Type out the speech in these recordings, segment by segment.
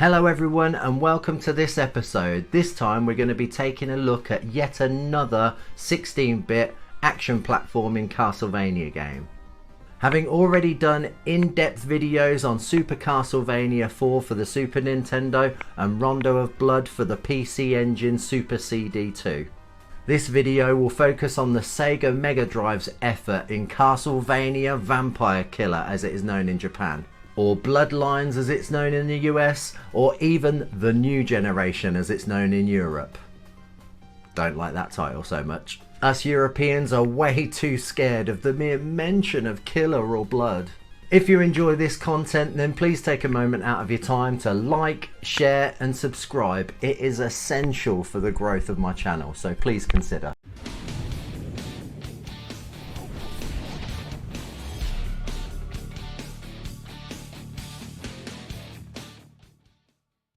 Hello everyone and welcome to this episode. This time we're going to be taking a look at yet another 16-bit action platforming Castlevania game. Having already done in-depth videos on Super Castlevania 4 for the Super Nintendo and Rondo of Blood for the PC Engine Super CD2. This video will focus on the SEGA Megadrive's effort in Castlevania Vampire Killer, as it is known in Japan, or Bloodlines as it's known in the US, or even The New Generation as it's known in Europe. Don't like that title so much. Us Europeans are way too scared of the mere mention of killer or blood. If you enjoy this content, then please take a moment out of your time to like, share and subscribe. It is essential for the growth of my channel, so please consider.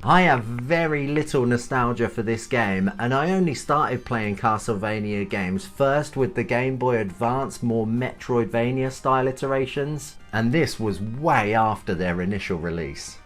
I have very little nostalgia for this game, and I only started playing Castlevania games first with the Game Boy Advance, more Metroidvania style iterations, and this was way after their initial release.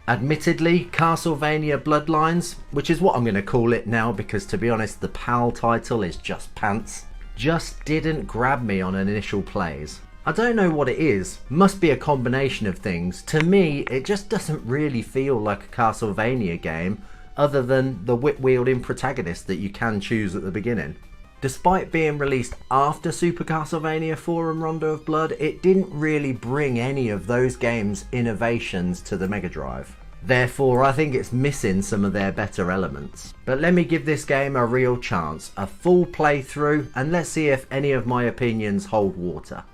Admittedly, Castlevania BLOODLINES, which is what I'm going to call it now because to be honest the PAL title is just pants, just didn't grab me on initial plays. I don't know what it is, must be a combination of things. To me, it just doesn't really feel like a Castlevania game other than the whip-wielding protagonist that you can choose at the beginning. Despite being released after Super Castlevania 4 and Rondo of Blood, it didn't really bring any of those games' innovations to the Mega Drive. Therefore, I think it's missing some of their better elements. But let me give this game a real chance, a full playthrough, and let's see if any of my opinions hold water.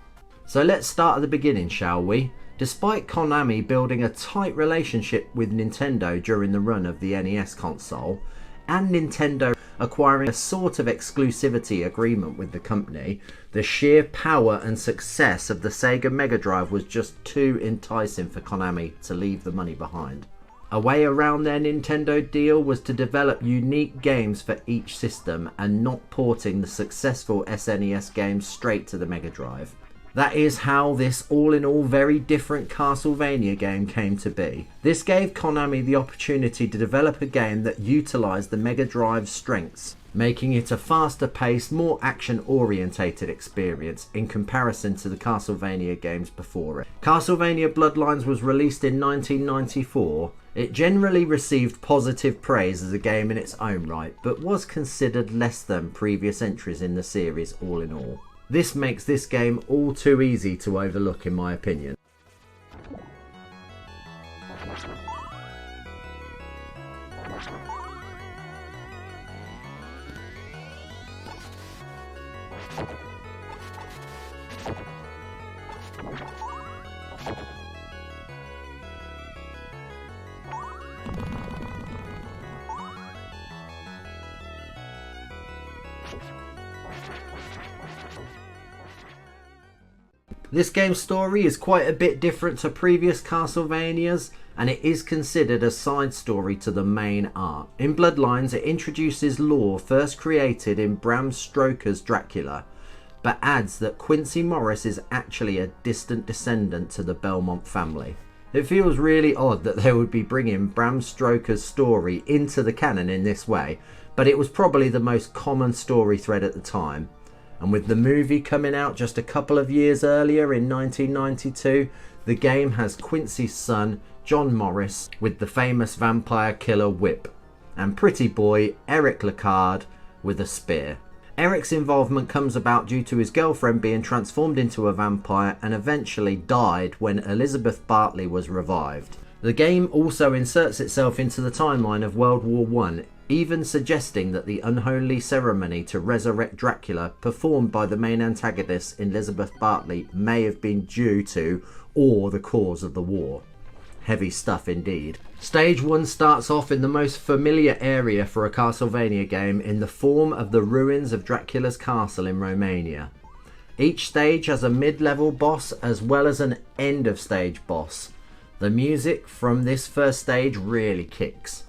So let's start at the beginning, shall we? Despite Konami building a tight relationship with Nintendo during the run of the NES console, and Nintendo acquiring a sort of exclusivity agreement with the company, the sheer power and success of the Sega Mega Drive was just too enticing for Konami to leave the money behind. A way around their Nintendo deal was to develop unique games for each system and not porting the successful SNES games straight to the Mega Drive. That is how this all-in-all very different Castlevania game came to be. This gave Konami the opportunity to develop a game that utilised the Mega Drive's strengths, making it a faster-paced, more action-orientated experience in comparison to the Castlevania games before it. Castlevania BLOODLINES was released in 1994. It generally received positive praise as a game in its own right, but was considered less than previous entries in the series all in all. This makes this game all too easy to overlook in my opinion. This game's story is quite a bit different to previous Castlevanias, and it is considered a side story to the main arc. In Bloodlines, it introduces lore first created in Bram Stoker's Dracula, but adds that Quincy Morris is actually a distant descendant to the Belmont family. It feels really odd that they would be bringing Bram Stoker's story into the canon in this way, but it was probably the most common story thread at the time. And with the movie coming out just a couple of years earlier in 1992, the game has Quincy's son, John Morris, with the famous vampire killer whip, and pretty boy Eric Lecard with a spear. Eric's involvement comes about due to his girlfriend being transformed into a vampire and eventually died when Elizabeth Bartley was revived. The game also inserts itself into the timeline of World War I, even suggesting that the unholy ceremony to resurrect Dracula performed by the main antagonist Elizabeth Bartley may have been due to or the cause of the war. Heavy stuff indeed. Stage 1 starts off in the most familiar area for a Castlevania game in the form of the ruins of Dracula's castle in Romania. Each stage has a mid-level boss as well as an end-of-stage boss. The music from this first stage really kicks.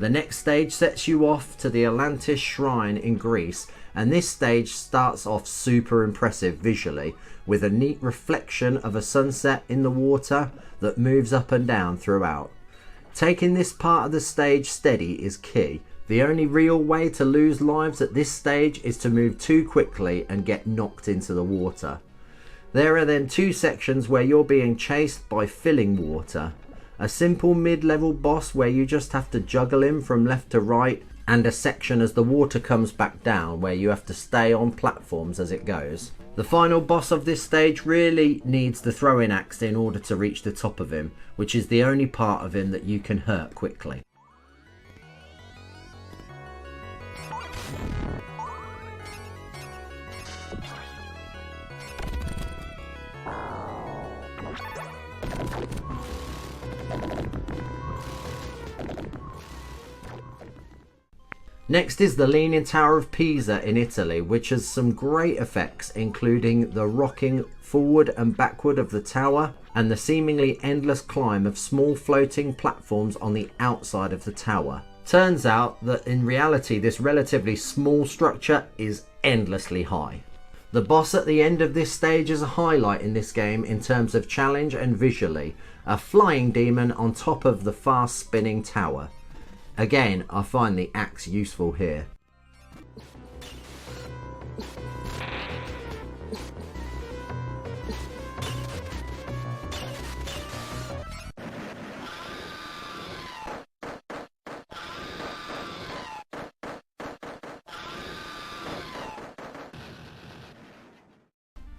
The next stage sets you off to the Atlantis Shrine in Greece, and this stage starts off super impressive visually, with a neat reflection of a sunset in the water that moves up and down throughout. Taking this part of the stage steady is key. The only real way to lose lives at this stage is to move too quickly and get knocked into the water. There are then two sections where you're being chased by filling water. A simple mid-level boss where you just have to juggle him from left to right, and a section as the water comes back down where you have to stay on platforms as it goes. The final boss of this stage really needs the throwing axe in order to reach the top of him, which is the only part of him that you can hurt quickly. Next is the Leaning Tower of Pisa in Italy, which has some great effects, including the rocking forward and backward of the tower and the seemingly endless climb of small floating platforms on the outside of the tower. Turns out that in reality this relatively small structure is endlessly high. The boss at the end of this stage is a highlight in this game in terms of challenge and visually, a flying demon on top of the fast spinning tower. Again, I find the axe useful here.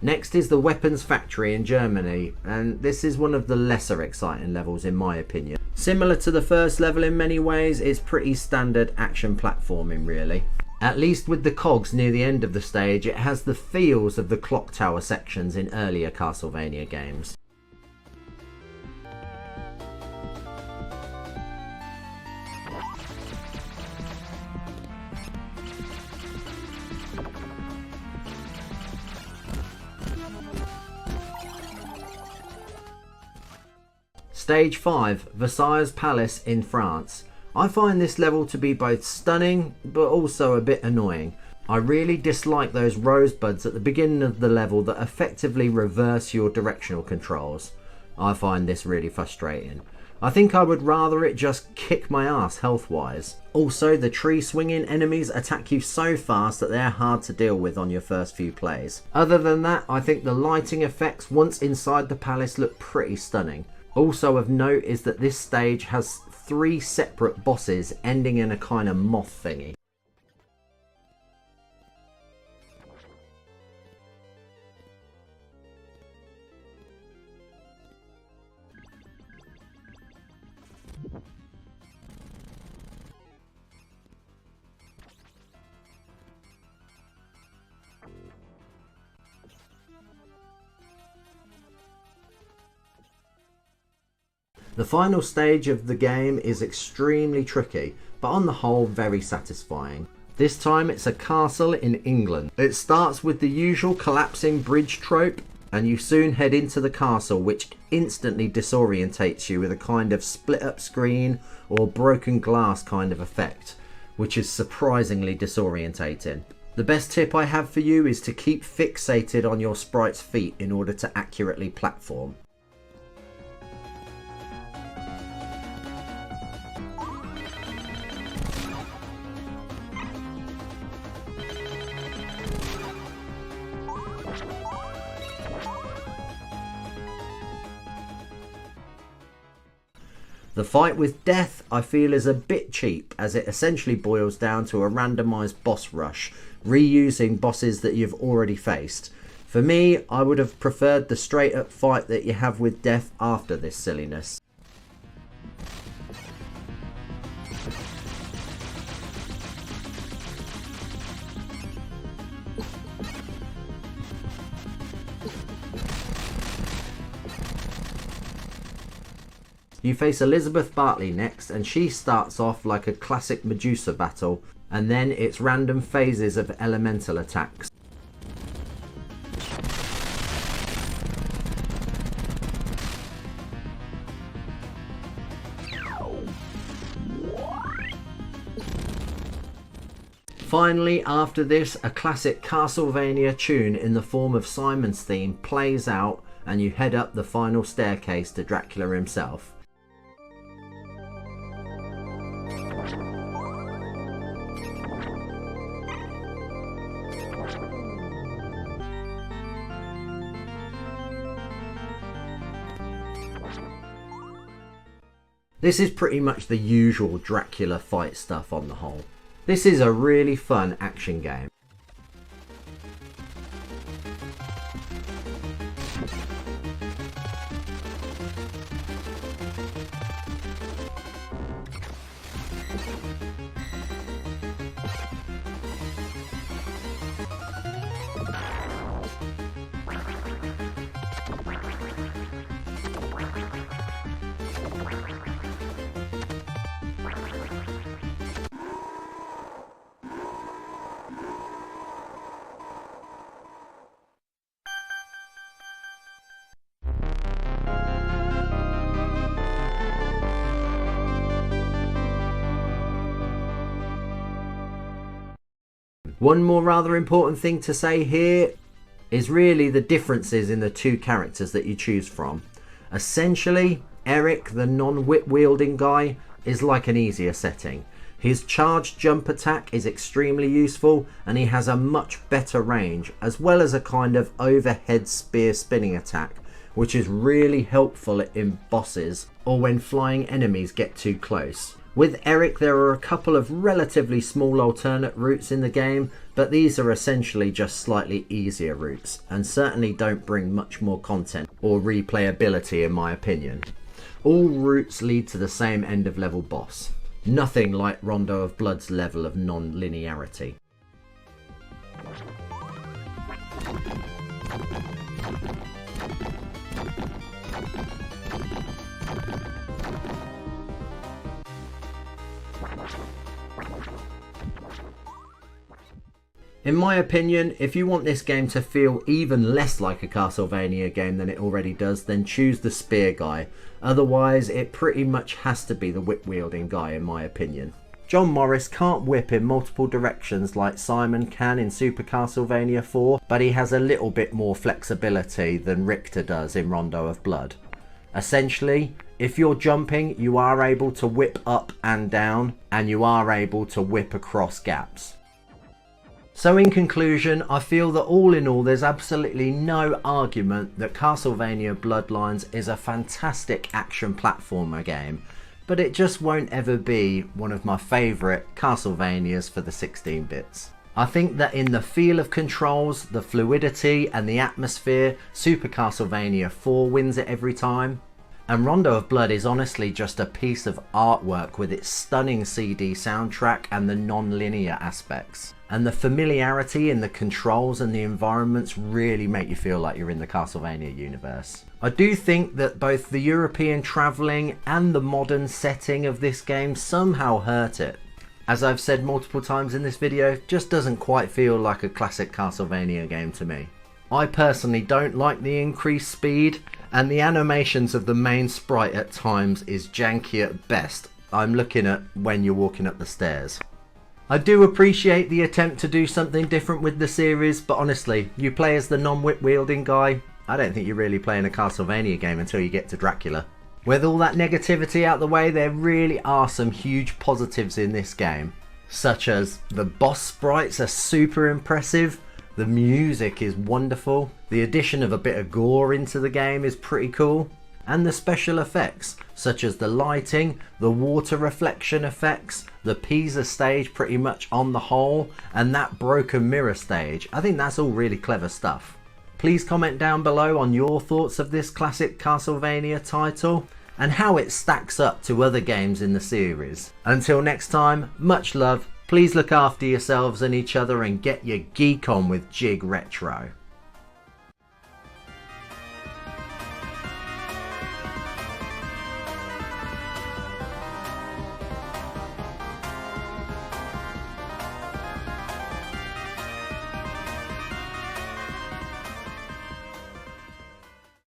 Next is the Weapons Factory in Germany, and this is one of the lesser exciting levels in my opinion. Similar to the first level in many ways, it's pretty standard action platforming really. At least with the cogs near the end of the stage, it has the feels of the clock tower sections in earlier Castlevania games. Stage 5, Versailles Palace in France. I find this level to be both stunning but also a bit annoying. I really dislike those rosebuds at the beginning of the level that effectively reverse your directional controls. I find this really frustrating. I think I would rather it just kick my ass health wise. Also, the tree swinging enemies attack you so fast that they're hard to deal with on your first few plays. Other than that, I think the lighting effects once inside the palace look pretty stunning. Also of note is that this stage has 3 separate bosses ending in a kind of moth thingy. The final stage of the game is extremely tricky, but on the whole very satisfying. This time it's a castle in England. It starts with the usual collapsing bridge trope, and you soon head into the castle, which instantly disorientates you with a kind of split up screen or broken glass kind of effect, which is surprisingly disorientating. The best tip I have for you is to keep fixated on your sprite's feet in order to accurately platform. The fight with death I feel is a bit cheap, as it essentially boils down to a randomised boss rush, reusing bosses that you've already faced. For me, I would have preferred the straight up fight that you have with death after this silliness. You face Elizabeth Bartley next, and she starts off like a classic Medusa battle, and then it's random phases of elemental attacks. Finally, after this, a classic Castlevania tune in the form of Simon's theme plays out and you head up the final staircase to Dracula himself. This is pretty much the usual Dracula fight stuff on the whole. This is a really fun action game. One more rather important thing to say here is really the differences in the two characters that you choose from. Essentially, Eric, the non-whip wielding guy, is like an easier setting. His charged jump attack is extremely useful and he has a much better range, as well as a kind of overhead spear spinning attack, which is really helpful in bosses or when flying enemies get too close. With Eric, there are a couple of relatively small alternate routes in the game, but these are essentially just slightly easier routes and certainly don't bring much more content or replayability in my opinion. All routes lead to the same end of level boss. Nothing like Rondo of Blood's level of non-linearity. In my opinion, if you want this game to feel even less like a Castlevania game than it already does, then choose the spear guy. Otherwise, it pretty much has to be the whip wielding guy in my opinion. John Morris can't whip in multiple directions like Simon can in Super Castlevania 4, but he has a little bit more flexibility than Richter does in Rondo of Blood. Essentially, if you're jumping, you are able to whip up and down, and you are able to whip across gaps. So in conclusion, I feel that all in all there's absolutely no argument that Castlevania BLOODLINES is a fantastic action platformer game, but it just won't ever be one of my favourite Castlevanias for the 16 bits. I think that in the feel of controls, the fluidity and the atmosphere, Super Castlevania 4 wins it every time. And Rondo of Blood is honestly just a piece of artwork with its stunning CD soundtrack and the non-linear aspects. And the familiarity in the controls and the environments really make you feel like you're in the Castlevania universe. I do think that both the European travelling and the modern setting of this game somehow hurt it. As I've said multiple times in this video, it just doesn't quite feel like a classic Castlevania game to me. I personally don't like the increased speed, and the animations of the main sprite at times is janky at best. I'm looking at when you're walking up the stairs. I do appreciate the attempt to do something different with the series, but honestly, you play as the non-whip wielding guy, I don't think you're really playing a Castlevania game until you get to Dracula. With all that negativity out the way, there really are some huge positives in this game, such as the boss sprites are super impressive, the music is wonderful, the addition of a bit of gore into the game is pretty cool, and the special effects such as the lighting, the water reflection effects, the Pisa stage pretty much on the whole, and that broken mirror stage. I think that's all really clever stuff. Please comment down below on your thoughts of this classic Castlevania title and how it stacks up to other games in the series. Until next time, much love, please look after yourselves and each other and get your geek on with JigRetro.